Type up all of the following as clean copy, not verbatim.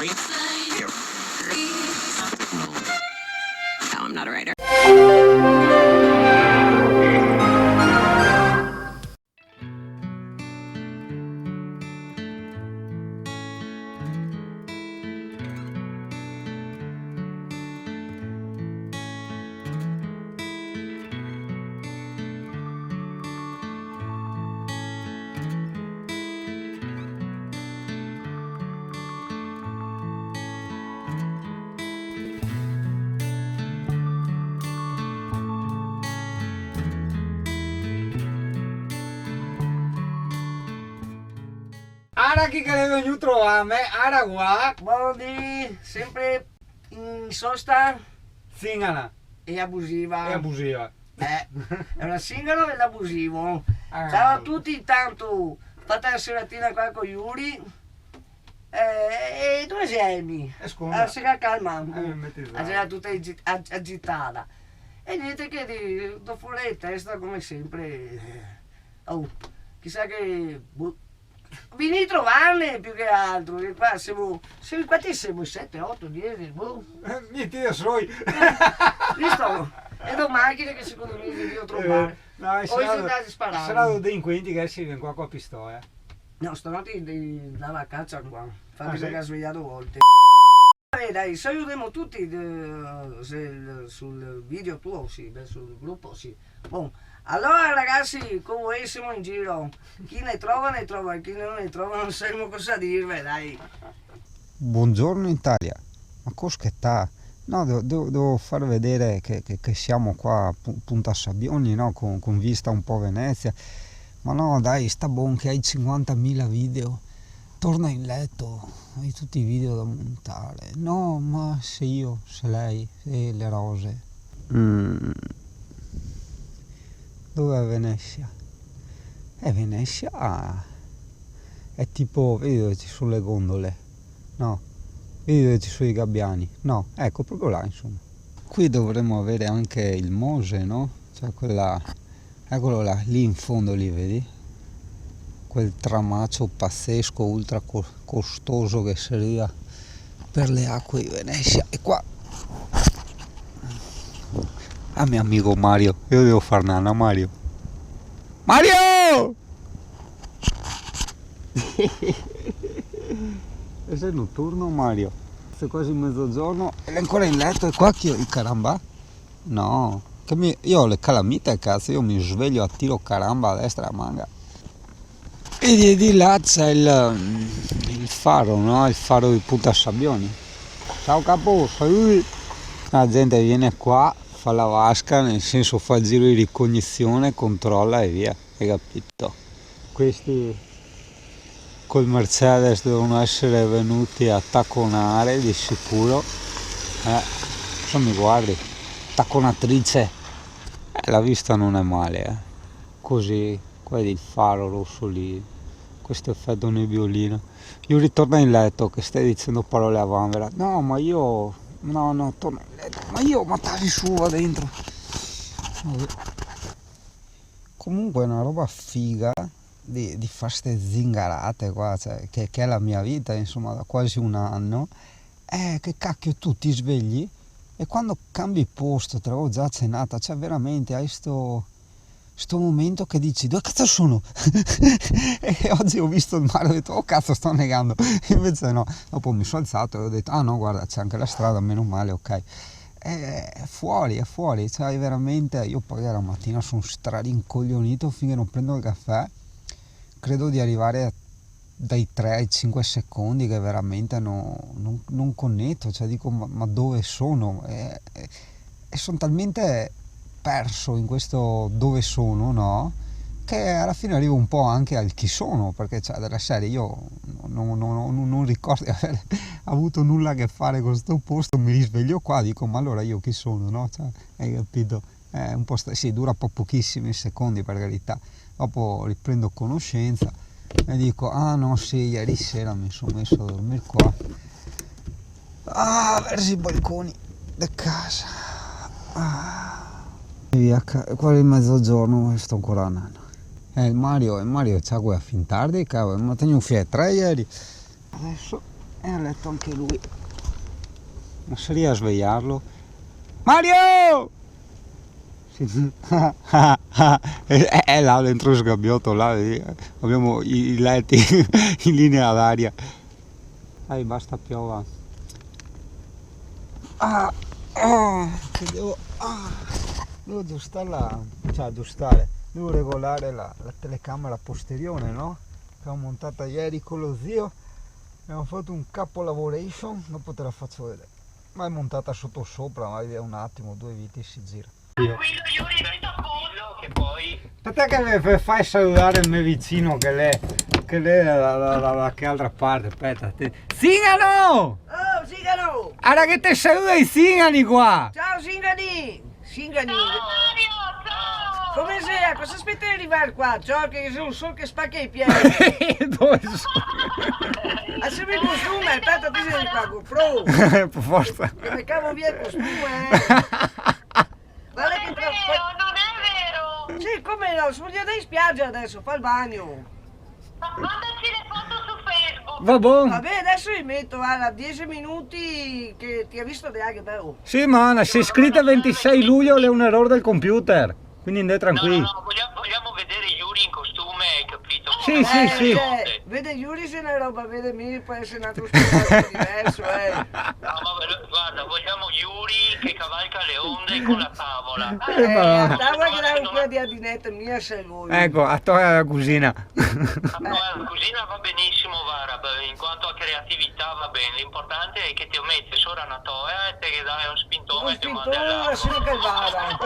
No, I'm not a writer. Ara chi che è venuto a me, ara qua, Buondì, sempre in sosta singala, e abusiva. è abusiva. È una singolo e l'abusivo. Ciao a tutti, intanto fate la seratina qua con Yuri. E dove sei? È scomoda. Sera calma, metti la sera tutta agitata. E niente che di dopo le testa come sempre. Oh, chissà che. Vieni a trovarne più che altro, che qua siamo quanti siamo? 7, 8, 10, boh. Niente da suoi. Visto? E do macchine che secondo me devo trovare. No, O i soldati sparano. saranno delinquenti che si vengono qua con pistola. No, stanotte dava a caccia qua. Infatti Ah, si sì? è svegliato volte. Vabbè dai, salutiamo tutti sul video tuo, sì, sul gruppo, sì. Bon. Allora ragazzi, con voi siamo in giro. Chi ne trova, chi non ne trova non sappiamo cosa dirvi, dai. Buongiorno Italia, ma cos'è? No, devo far vedere che siamo qua a Punta Sabbioni, no? Con vista un po' Venezia. Ma no, dai, sta buon che hai 50.000 video. Torna in letto, hai tutti i video da montare. No, ma se io, se lei, se le rose. Dov'è Venezia? Venezia è tipo, vedi dove ci sono le gondole? No. Vedi dove ci sono i gabbiani? No, ecco, proprio là, insomma. Qui dovremmo avere anche il Mose, no? Cioè quella, eccolo là, lì in fondo, lì, vedi? Quel tramaccio pazzesco, ultra costoso che serviva per le acque di Venezia. E qua, a mio amico Mario, io devo far nana, Mario. Mario! E sei notturno Mario? Sei quasi mezzogiorno e è ancora in letto e qua chi caramba? No, io ho le calamite cazzo, io mi sveglio a tiro caramba a destra a manga. E di là c'è il faro, no? Il faro di Punta Sabbioni. Ciao capo, saluti! La gente viene qua, fa la vasca, nel senso fa il giro di ricognizione, controlla e via, hai capito? Questi col Mercedes devono essere venuti a tacconare di sicuro. Mi guardi, tacconatrice. La vista non è male, Così, qua vedi il faro rosso lì, questo effetto nebbiolino. Io ritorno in letto che stai dicendo parole a vanvera. No, ma io... No, torno in letto. Ma tagli su, va dentro. Vabbè. Comunque è una roba figa di fare ste zingarate qua, cioè, che è la mia vita, insomma, da quasi un anno. Che cacchio, tu ti svegli e quando cambi posto, te l'avevo già accennata, cioè veramente hai sto momento che dici dove cazzo sono? E oggi ho visto il mare e ho detto oh cazzo sto negando, invece no, dopo mi sono alzato e ho detto ah no guarda c'è anche la strada, meno male, ok. È fuori, cioè veramente, io poi la mattina sono strarincoglionito finché non prendo il caffè, credo di arrivare dai 3 ai 5 secondi che veramente non connetto, cioè dico ma dove sono? E sono talmente perso in questo dove sono, no? Che alla fine arrivo un po' anche al chi sono, perché cioè, della serie io non ricordo di aver avuto nulla a che fare con questo posto, mi risveglio qua, dico ma allora io chi sono, no? Cioè, hai capito? È un po' sì, dura pochissimi secondi per carità, dopo riprendo conoscenza e dico ah no sì, ieri sera mi sono messo a dormire qua, verso i balconi di casa, via, qua è mezzogiorno e sto ancora andando. Il Mario c'ha quella fin tardi, cavolo, ma tengo un Fiat 3 ieri. Adesso È a letto anche lui. Non si riesce a svegliarlo. Mario! Sì. È là dentro il sgabbiotto, là. Abbiamo i letti in linea d'aria. Dai, basta piova. Che devo aggiustare devo regolare la telecamera posteriore, no? Che ho montata ieri con lo zio. Abbiamo fatto un capolavoro, dopo te la faccio vedere. Ma è montata sotto sopra, ma via un attimo, 2 viti si gira. Tranquillo Yuri, tutto a posto. Che poi... Aspetta che mi fai salutare il mio vicino che lei è da che altra parte, aspetta. Zingano! Oh, Zingano! Guarda che ti saluta i zingani qua! Ciao Zingani! Zingani! Ciao Mario, ciao! Come sei? Cosa aspetti di arrivare qua? Ciao, che c'è un sol che spacca i piedi! Dove sono? Assumi il costume, aspetta, ti sei qua, GoPro! Per forza. Che mi cavo via il costume, Guarda che tra... Non è vero! Sì, come no? Sono già in spiaggia adesso, fa il bagno! Ma mandaci le foto su Facebook! Va buon. Vabbè, adesso li metto, guarda, 10 minuti che ti ha visto neanche, bello! Sì, ma si è iscritta il 26 luglio, è un errore del computer. Quindi andate tranquilli. No, vogliamo vedere Yuri in costume, hai capito? Sì, sì, sì. Cioè, vede Yuri se è una roba, vede me può essere un altro spettacolo diverso, No, ma guarda, vogliamo Yuri che cavalca le onde con la tavola. Ma- Tavola che era un po' di adinetta mia sei voi. Ecco, a te la cucina. La cucina va benissimo, Vara, in quanto a creatività va bene. L'importante è che ti metti sopra una toia e te dai un spintone Un e ti mandi spintone, all'acqua. sino che vada.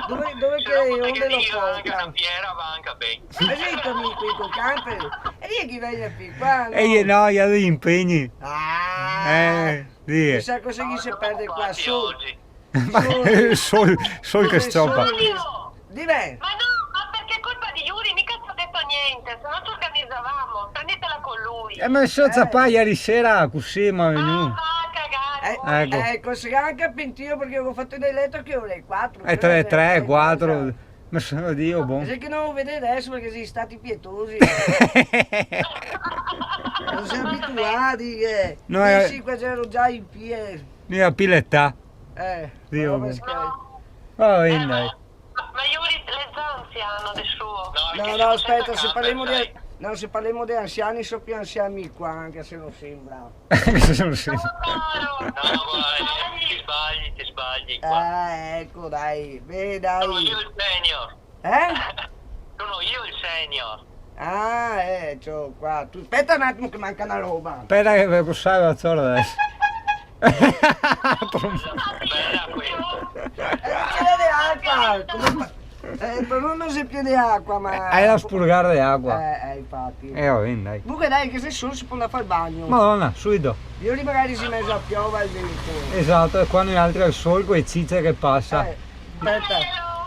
Dove che Se no, onde lo anche porta? una fiera va anche bene. Presentami qui col camper. E lì chi viene qui qua? E no, io ho degli impegni. Ah! Sì. Chissà cosa gli si perde qua Quanti su. oggi? Ma sol che stoppa. Mario! Di me. Ma no, ma perché è colpa di Yuri? Mica ti ho detto niente, se no ci organizzavamo. Prendetela con lui. E mi sono zappato ieri sera così, ma è venuto. Va a cagare. Ecco. Ecco, si anche a pentino perché avevo fatto il letto che ore? 4. E 3, 4. Ma sono Dio, buon. Sai che non lo vede adesso perché siete stati pietosi. Non siamo abituati che... No, è- Sì, qua c'ero già in piedi. Mia piletta. Dio, roba buon. scherzo. Va bene, dai. Ma Yuri le zanzie hanno del suo. No, aspetta, se parliamo di... No, se parliamo di anziani, sono più anziani qua, anche se non sembra. Sono sì. No, guarda, ti sbagli qua. Ecco, dai, beh, Sono dai. io il senior. Sono io il senior. C'ho qua. Tu aspetta un attimo che manca una roba. Aspetta che mi passare la zona adesso. Bella questa. Chiede acqua! Per non si piede acqua, ma... Hai da spurgare di acqua. Infatti. Va bene, dai. Comunque dai, che se solo si può andare a fare il bagno. Madonna, subito. Io lì magari si mezzo a piova il vento. Esatto, e qua noi altri al sol con i cicce che passa. Aspetta.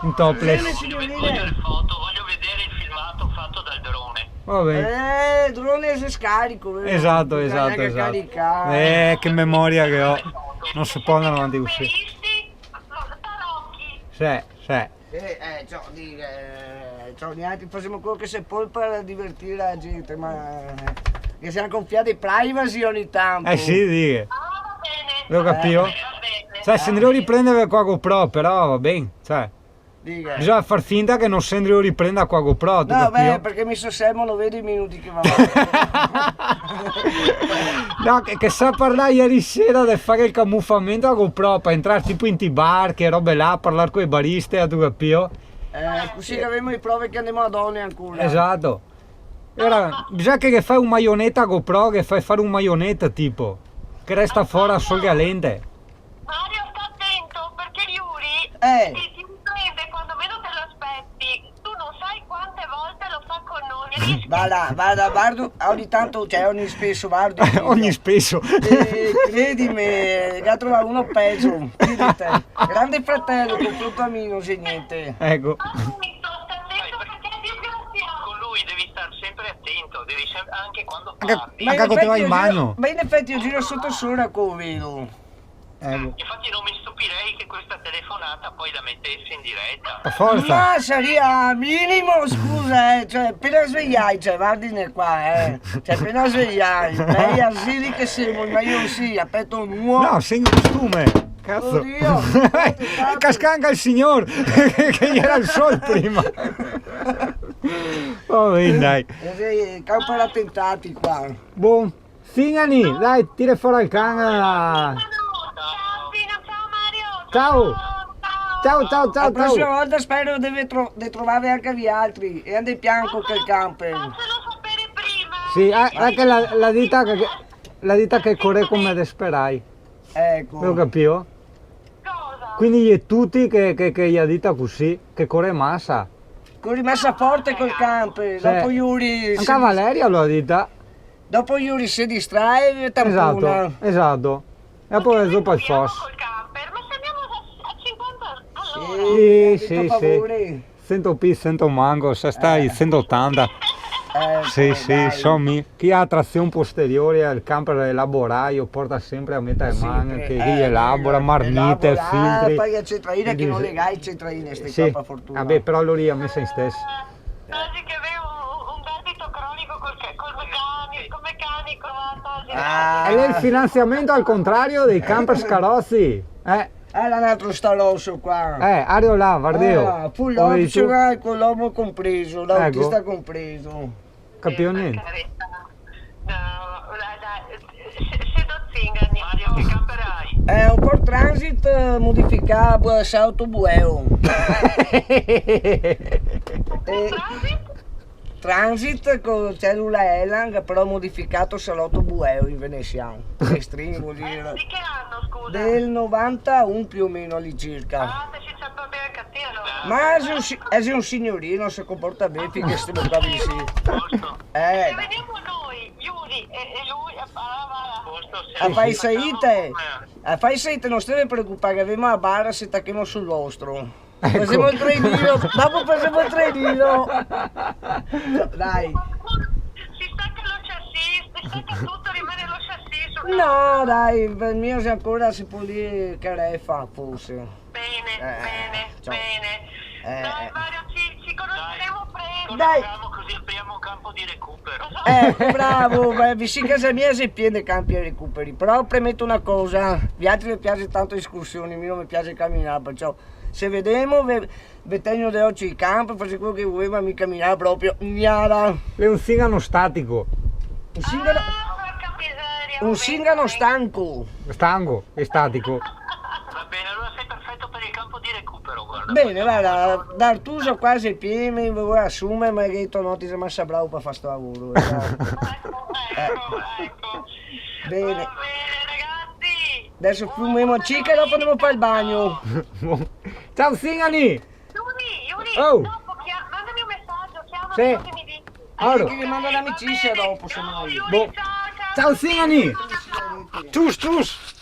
In topless. Bene, Voglio signorine. le foto, voglio vedere il filmato fatto dal drone. Va bene. Drone se scarico. vero? Esatto, Non esatto, neanche esatto. caricare. Che memoria che ho. Non si può andare avanti così. Superisti, tarocchi. Sì. Ciao, niente, facciamo quello che si può per divertire la gente, ma che siamo confiati in privacy ogni tanto. Sì, dica. Va bene. Lo capito? Va bene. Cioè, se ne devo riprendere qua GoPro, però va bene. Cioè, Dica. bisogna far finta che non se ne devo riprendere qua GoPro, tu No, beh, capito? perché mi sosservo, non vedo i minuti che va avanti. No, che sa parlare ieri sera di fare il camuffamento a GoPro per entrare tipo in bar, che robe là, parlare con i bariste, tu capito? Così che avremo le prove che andiamo a donne ancora. Esatto. Ora, bisogna che fai un maionetta a GoPro, che fai fare un maionetta tipo, che resta fuori a sol galente. Mario, sta attento perché Yuri ti riprende quando vedo che lo aspetti. Tu non sai quante volte lo fa con noi. Rischi. Vada, guardo, ogni tanto, cioè ogni spesso guardo. il video. Ogni spesso. Credimi, che ha trovato uno peggio. Fidate. Grande fratello, confronto a me non c'è niente. Ecco. Sta attento perché è disgraziato. Con lui devi stare sempre attento, devi sempre, anche quando parli. Anche quando te vai in bagno. Ma in effetti io giro sotto sopra con velo. Infatti non mi stupirei che questa telefonata poi la mettessi in diretta. A forza. Ma sarebbe minimo, scusa, cioè appena svegliai, cioè guardine qua, cioè appena svegliai, lei asili che siamo, ma io sì, aspetto un uomo. No, sei in costume. Cazzo. Oddio. Cascanca il signor che gli era il sol prima. Oh, dai. Campo era attentati qua. Buon. Singani, dai, tira fuori il cane. Ciao Pino, ciao Mario. Ciao. Ciao, ciao, La ciao, prossima ciao. volta spero di trovare anche gli altri e andare pianco che il camper. Faccelo sapere prima. Sì, anche la dita che corre come desperai. Lo Ecco. capito? Cosa? Quindi è tutti che gli ha dita così, che corre massa. Con rimessa forte col camper, dopo Yuri Anche a Valeria lo ha dita. dopo Yuri si distrae e tampona. Esatto, esatto. E poi dopo il Proviamo FOS. col camper, ma se andiamo a 50 all'ora. Sì, Sì, sì, favore. sì. Sento P, sento mango, se stai 180. Sì, sì, dai. insomma, chi ha trazione posteriore al camper elaboraio porta sempre a metà mano che gli elabora, marmite, filtri. Poi a centraline che non legai il centraline, ste Sì, qua fortuna. vabbè, però lui ha messo in stesso. Quasi che avevo un debito cronico col meccanico, Ah. E lei il finanziamento al contrario dei camper scarrozzi. Era un altro staloso qua. Ario là, Vardeo. Full Come dici tu? optional con l'uomo compreso, l'autista Ecco. compreso. Capito niente. No, dai, se non zingani. Mario, che camper hai? È un Ford Transit modificato a Salto Bueo. Transit con cellula Elang però modificato salotto Bueo in veneziano. Extreme vuol dire. Di che anno, scusa? Del 91 più o meno all'incirca. Ah, se ci c'è proprio il cattivo. Ma è un signorino, si comporta bene finché stiamo qua vicini. Posto. Eh, Se veniamo noi, Yuri e lui, va. a fai saite, non stai preoccupare, abbiamo la barra se tacchiamo sul vostro. Facciamo il trenino, dopo facciamo il trenino. Dai. Si stacca lo chassis, si stacca tutto, rimane lo chassis sul No, dai, per me se ancora si può dire che refa, forse. Bene, ciao. bene. Dai Mario, ci conosceremo presto. Dai. Così apriamo un campo di recupero. Bravo, beh, vicino a casa mia si piena campi e recuperi, però premetto una cosa, gli altri mi piace tanto escursioni, a me non mi piace camminare, perciò se vediamo, vi tengo di oggi il campo, faccio quello che vuoi, ma mi camminare proprio, gnara. È un singano statico. Un singano, Porca miseria. un singano stanco. Stanco e statico. Va bene, allora sei perfetto per il campo di recupero, guarda. Bene, guarda, D'Artuso quasi pieno, mi vuoi assumere, ma che tu non ti sei messa bravo per fare sto lavoro. Ecco. Bene, Va bene, ragazzi. adesso fumiamo cica e dopo andiamo a fare il bagno. Ciao Singani! Yuri, Oh. dopo mandami un messaggio, chiamami Sì. così mi dici. Oro. Che gli mando l'amicizia dopo, se Ciao, mai. Yuri, Boh. ciao. Ciao Singani! Tschüss, tschüss!